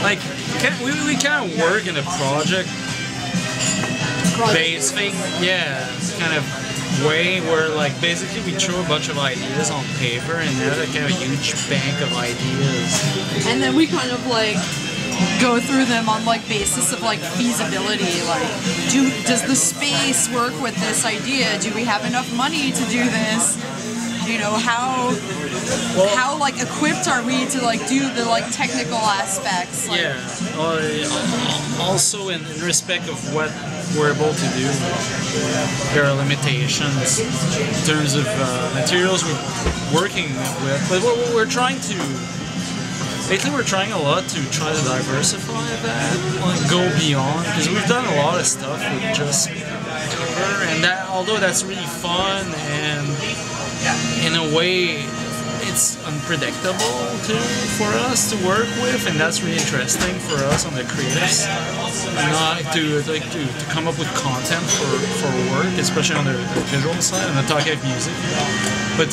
like we kind of work in a project based thing, yeah, kind of way where like basically we throw a bunch of ideas on paper and have like kind of a huge bank of ideas, and then we kind of like go through them on like basis of like feasibility, like does the space work with this idea, do we have enough money to do this, you know, how like equipped are we to like do the like technical aspects, like, yeah, also in respect of what we're able to do, there are limitations in terms of materials we're working with, but what we're trying to lately, we're trying a lot to try to diversify that, like go beyond, because we've done a lot of stuff with just cover, and that, although that's really fun and in a way it's unpredictable too for us to work with, and that's really interesting for us on the creative side, not to come up with content for work, especially on the visual side and the talking of music, but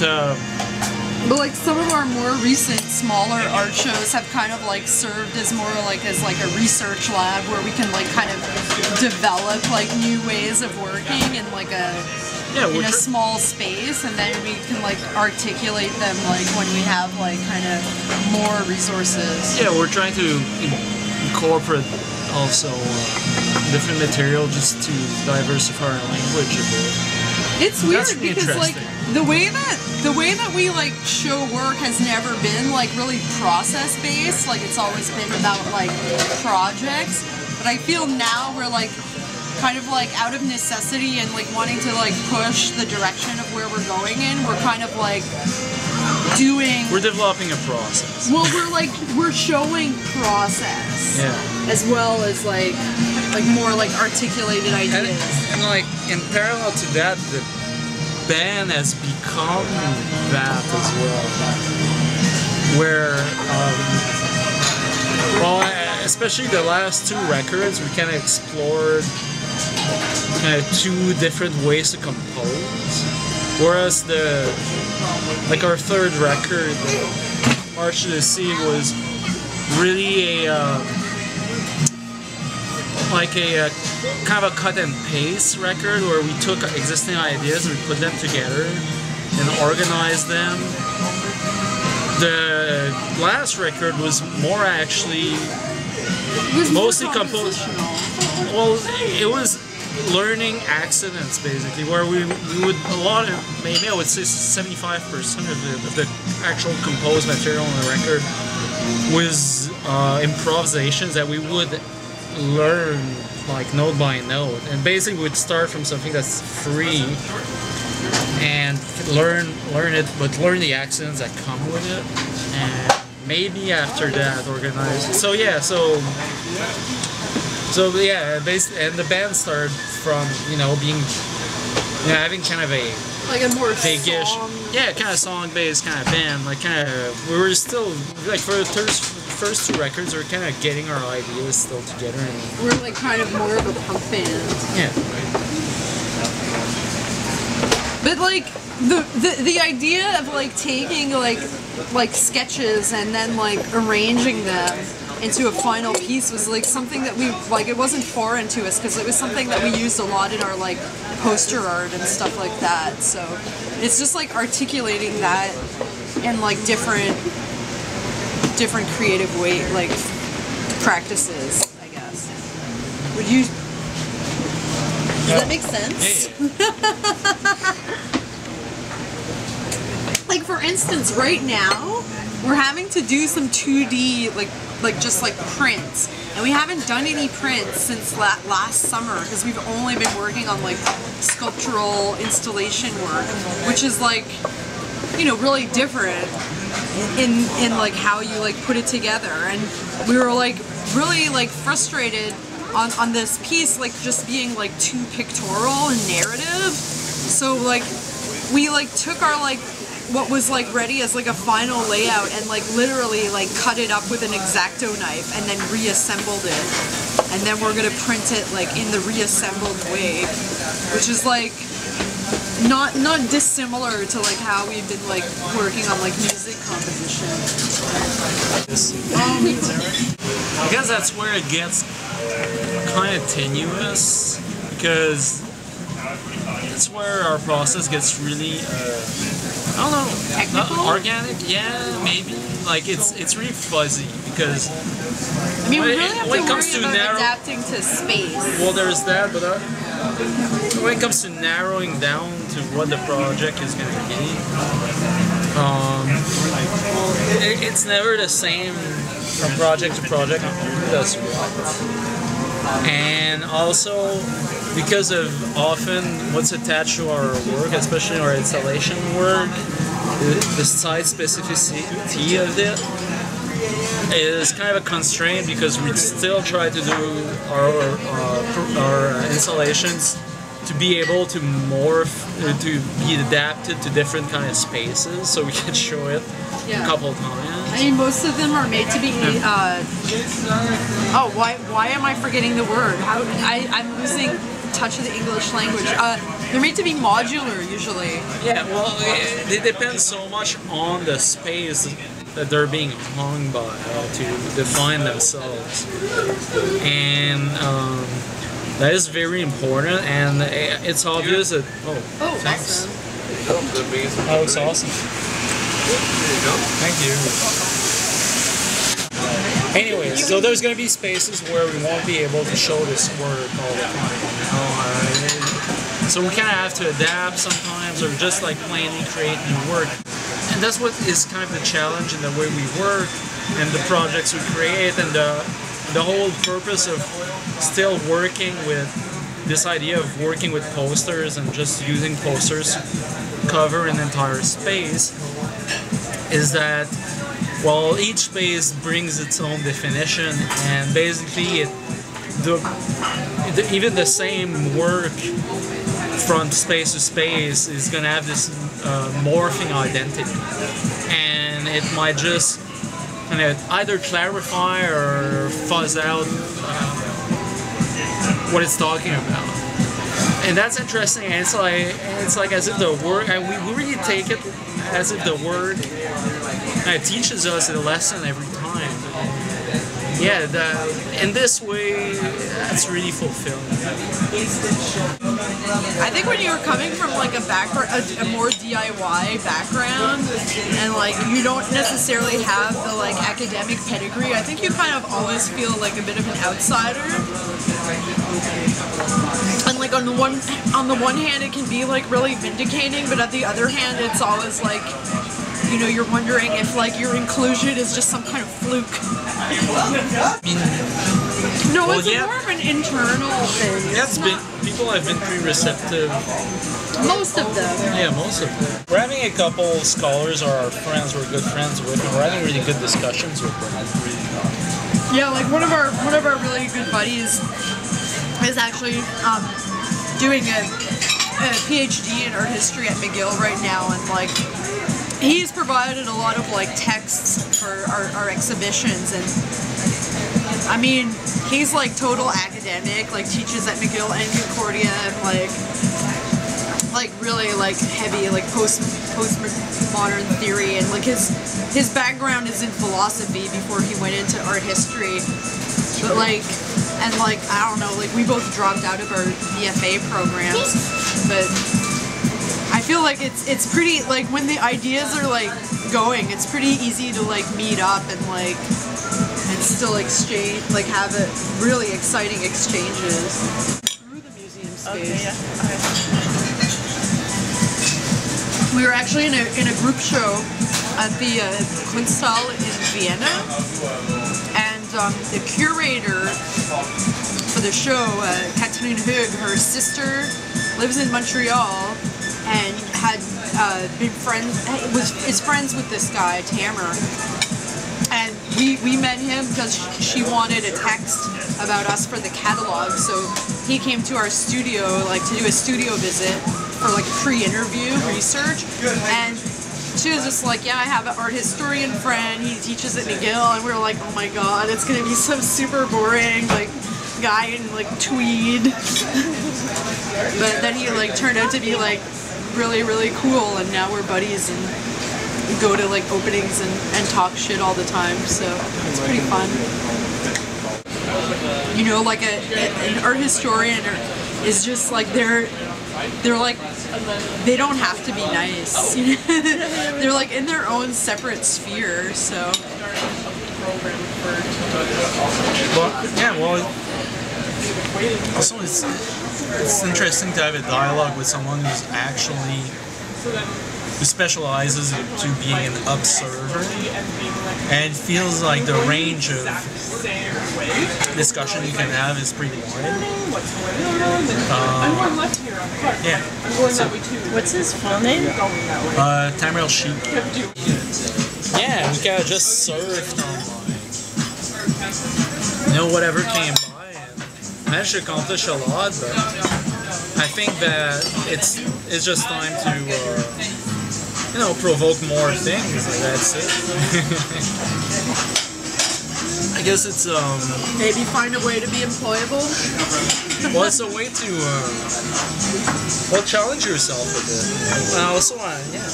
like some of our more recent smaller art shows have kind of like served as more like as like a research lab where we can like kind of develop like new ways of working in like in a small space, and then we can like articulate them like when we have like kind of more resources. Yeah, we're trying to incorporate also different material just to diversify our language a bit. It's weird because like the way that we like show work has never been like really process based, like it's always been about like projects, but I feel now we're like kind of like out of necessity and like wanting to like push the direction of where we're going in, we're kind of like we're developing a process. Well, we're showing process, yeah, as well as like more like articulated ideas. And like in parallel to that, the band has become that as well, where well, especially the last two records, we kind of explored kind of two different ways to compose, whereas our third record, March to the Sea, was really a kind of a cut and paste record where we took existing ideas and we put them together and organized them. The last record was more actually mostly composed. Well, it was learning accidents basically, where we would maybe I would say 75% of the actual composed material on the record was improvisations that we would learn like note by note, and basically we'd start from something that's free and learn it, but learn the accents that come with it, and maybe after that organize. So yeah, basically, and the band started from being having kind of a more big-ish, kind of song-based kind of band. Like we were still like for the first two records, we're kind of getting our ideas still together. And we're like kind of more of a punk band. Yeah. But like the idea of like taking like sketches and then like arranging them into a final piece was like something that we like. It wasn't foreign to us because it was something that we used a lot in our like poster art and stuff like that. So it's just like articulating that in like different creative like practices, I guess. Would you? Does that make sense? Like for instance, right now we're having to do some 2D like just like prints, and we haven't done any prints since last summer because we've only been working on like sculptural installation work, which is like really different in like how you like put it together. And we were like really like frustrated on this piece like just being like too pictorial and narrative, so like we like took our like what was like ready as like a final layout and like literally like cut it up with an X-Acto knife and then reassembled it, and then we're gonna print it like in the reassembled way, which is like not dissimilar to like how we've been like working on like music composition. I guess that's where it gets kind of tenuous, because it's where our process gets really I don't know, Technical? not organic. Yeah, maybe. Like it's really fuzzy, because I mean, we really have to when it worry comes to about adapting to space. well, there's that, but when it comes to narrowing down to what the project is going to be, it's never the same from project to project who does what. And also, because of often what's attached to our work, especially our installation work, the site specificity of it is kind of a constraint, because we still try to do our installations to be able to morph, to be adapted to different kind of spaces, so we can show it a couple of times. I mean, most of them are made to be. Oh, why am I forgetting the word? I'm losing touch of the English language. They're made to be modular usually. Yeah, well, it depends so much on the space that they're being hung by to define themselves, and that is very important. And it's obvious that thanks. Awesome. That looks awesome. Thank you. Anyways, so there's going to be spaces where we won't be able to show this work all the time, you know? So we kind of have to adapt sometimes, or just like plainly create new work. And that's what is kind of the challenge in the way we work and the projects we create, and the whole purpose of still working with this idea of working with posters and just using posters to cover an entire space is that, well, each space brings its own definition, and basically even the same work from space to space is going to have this morphing identity, and it might just kind of either clarify or fuzz out what it's talking about. And that's interesting, and it's like as if the word, and we really take it as if the word teaches us a lesson every time. Yeah, in this way, that's really fulfilling. I think when you're coming from like a background, a more DIY background, and like you don't necessarily have the like academic pedigree, I think you kind of always feel like a bit of an outsider. And like on the one hand, it can be like really vindicating, but on the other hand, it's always like, you know, you're wondering if like your inclusion is just some kind of fluke. No, it's more of an internal thing. Yeah, people have been pretty receptive. Most of them. Yeah, most of them. We're having a couple scholars or our friends we're good friends with, and we're having really good discussions with them. Yeah, like one of our really good buddies is actually doing a PhD in art history at McGill right now, and like he's provided a lot of like texts for our exhibitions, and I mean he's like total academic, like teaches at McGill and Concordia, and like really like heavy like postmodern theory, and like his background is in philosophy before he went into art history, but like. And like, I don't know, like we both dropped out of our BFA programs, but I feel like it's pretty, like when the ideas are like going, it's pretty easy to like meet up and like, and still exchange, like have a really exciting exchanges through the museum space. Okay, yeah. Okay. We were actually in a group show at the Kunsthalle in Vienna, and the curator for the show, Catherine Hug, her sister lives in Montreal and had been is friends with this guy, Tamer. And we met him because she wanted a text about us for the catalog, so he came to our studio like to do a studio visit for like a pre-interview research, and she was just like, yeah, I have an art historian friend, he teaches at McGill, and we were like, oh my god, it's gonna be some super boring like guy in like tweed. But then he like turned out to be like really, really cool, and now we're buddies and we go to like openings and talk shit all the time, so it's pretty fun. You know, like an art historian is just like they're like, they don't have to be nice. They're like in their own separate sphere, so. Well, yeah, well, also it's interesting to have a dialogue with someone who specializes into being an observer, and it feels like the range of discussion you can have is pretty wide. Yeah. So, what's his full name? Tamriel Sheik. Yeah, we kind of just surfed online. You know, whatever came by, and managed to accomplish a lot, but I think that it's just time to you know, provoke more things. That's it. I guess it's maybe find a way to be employable. well, it's a way to well, challenge yourself a bit. And also, yeah.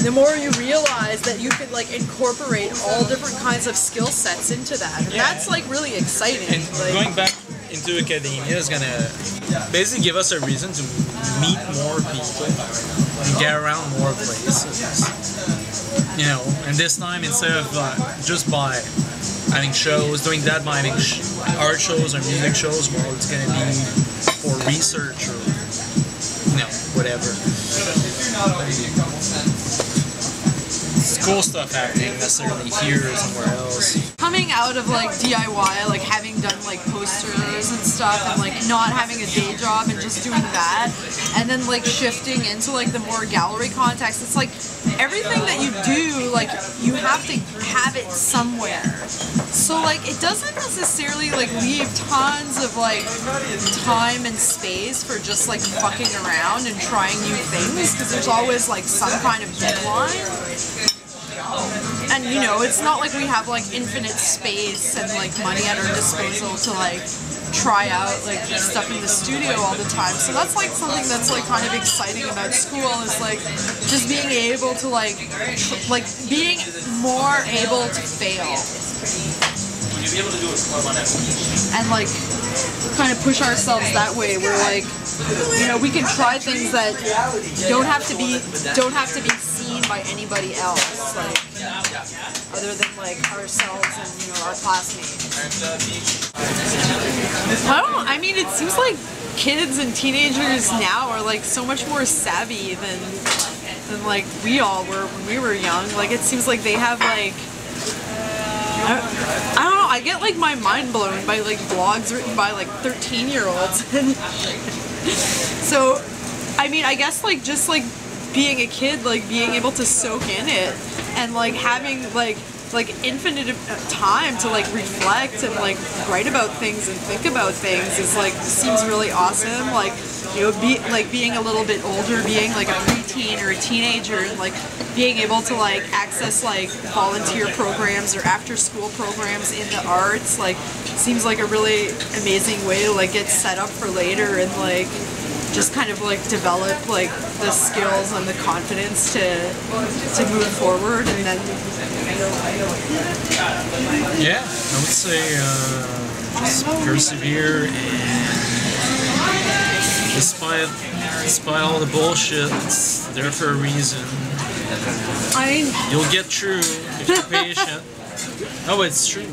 The more you realize that you could like incorporate all different kinds of skill sets into that, and that's like really exciting. And like, going back into academia is gonna basically give us a reason to meet more people and get around more places. You know, and this time instead of just by having shows, doing that by having art shows or music shows, well, it's gonna be for research or you know, whatever. It's cool stuff happening necessarily here or somewhere else. coming out of like DIY, like having done like posters and stuff, and like not having a day job and just doing that, and then like shifting into like the more gallery context, it's like everything that you do, like you have to have it somewhere. So like it doesn't necessarily like leave tons of like time and space for just like fucking around and trying new things, because there's always like some kind of deadline. And you know, it's not like we have like infinite space and like money at our disposal to like try out like stuff in the studio all the time. So that's like something that's like kind of exciting about school, is like just being able to like being more able to fail. And like kind of push ourselves that way. We're like, you know, we can try things that don't have to be seen by anybody else, like other than like ourselves and, you know, our classmates. I mean, it seems like kids and teenagers now are like so much more savvy than like we all were when we were young. Like it seems like they have like, I don't know, I get like my mind blown by like blogs written by like 13-year-olds. So, I mean, I guess like just like being a kid, like being able to soak in it and like having like infinite time to like reflect and like write about things and think about things is like, seems really awesome. Like, you know, being a little bit older, being like a preteen or a teenager, and like being able to like access like volunteer programs or after school programs in the arts, like seems like a really amazing way to like get set up for later and like just kind of like develop like the skills and the confidence to move forward. And then yeah, I would say just persevere, and despite all the bullshit, it's there for a reason. You'll get through if you're patient. Oh, it's true.